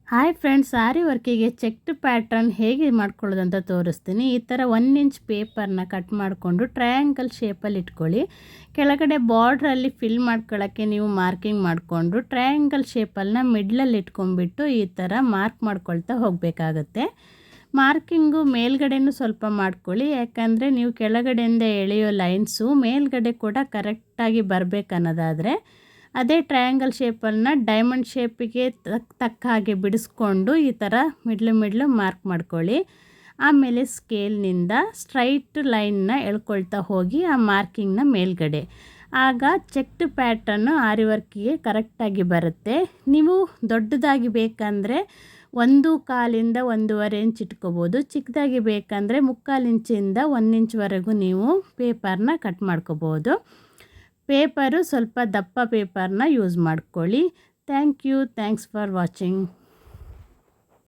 Hi friends, ಸಾರಿ ವರ್ಕಿಗೆ checked pattern ಹೇಗೆ ಮಾಡ್ಕೊಳ್ಳೋದು ಅಂತ ತೋರಿಸ್ತೀನಿ. ಈ ಥರ 1 ಇಂಚ್ ಪೇಪರ್ನ ಕಟ್ ಮಾಡಿಕೊಂಡು ಟ್ರಯಾಂಗಲ್ ಶೇಪಲ್ಲಿ ಇಟ್ಕೊಳ್ಳಿ. ಕೆಳಗಡೆ ಬಾರ್ಡ್ರಲ್ಲಿ ಫಿಲ್ ಮಾಡ್ಕೊಳ್ಳೋಕ್ಕೆ ನೀವು ಮಾರ್ಕಿಂಗ್ ಮಾಡಿಕೊಂಡು ಟ್ರಯಾಂಗಲ್ ಶೇಪನ್ನು ಮಿಡ್ಲಲ್ಲಿ ಇಟ್ಕೊಂಡ್ಬಿಟ್ಟು ಈ ಥರ ಮಾರ್ಕ್ ಮಾಡ್ಕೊಳ್ತಾ ಹೋಗಬೇಕಾಗತ್ತೆ. ಮಾರ್ಕಿಂಗು ಮೇಲ್ಗಡೆನೂ ಸ್ವಲ್ಪ ಮಾಡ್ಕೊಳ್ಳಿ, ಯಾಕಂದರೆ ನೀವು ಕೆಳಗಡೆಯಿಂದ ಎಳೆಯೋ ಲೈನ್ಸು ಮೇಲ್ಗಡೆ ಕೂಡ ಕರೆಕ್ಟಾಗಿ ಬರಬೇಕನ್ನೋದಾದರೆ ಅದೇ ಟ್ರಯಾಂಗಲ್ ಶೇಪನ್ನು ಡೈಮಂಡ್ ಶೇಪಿಗೆ ತಕ್ಕ ಹಾಗೆ ಬಿಡಿಸ್ಕೊಂಡು ಈ ಥರ ಮಿಡ್ಲು ಮಾರ್ಕ್ ಮಾಡ್ಕೊಳ್ಳಿ. ಆಮೇಲೆ ಸ್ಕೇಲ್ನಿಂದ ಸ್ಟ್ರೈಟ್ ಲೈನ್ನ ಎಳ್ಕೊಳ್ತಾ ಹೋಗಿ ಆ ಮಾರ್ಕಿಂಗ್ನ ಮೇಲ್ಗಡೆ, ಆಗ ಚೆಕ್ಡ್ ಪ್ಯಾಟರ್ನು ಆರಿ ವರ್ಕಿಗೆ ಕರೆಕ್ಟಾಗಿ ಬರುತ್ತೆ. ನೀವು ದೊಡ್ಡದಾಗಿ ಬೇಕಂದರೆ 1.25 ಇಂದ 1.5 ಇಂಚ್ ಇಟ್ಕೋಬೋದು. ಚಿಕ್ಕದಾಗಿ ಬೇಕಂದರೆ 3/4 ಇಂಚಿಂದ 1 ಇಂಚ್ವರೆಗೂ ನೀವು ಪೇಪರ್ನ ಕಟ್ ಮಾಡ್ಕೋಬೋದು. ಪೇಪರು ಸ್ವಲ್ಪ ದಪ್ಪ ಪೇಪರ್ನ ಯೂಸ್ ಮಾಡ್ಕೊಳ್ಳಿ. Thanks for watching.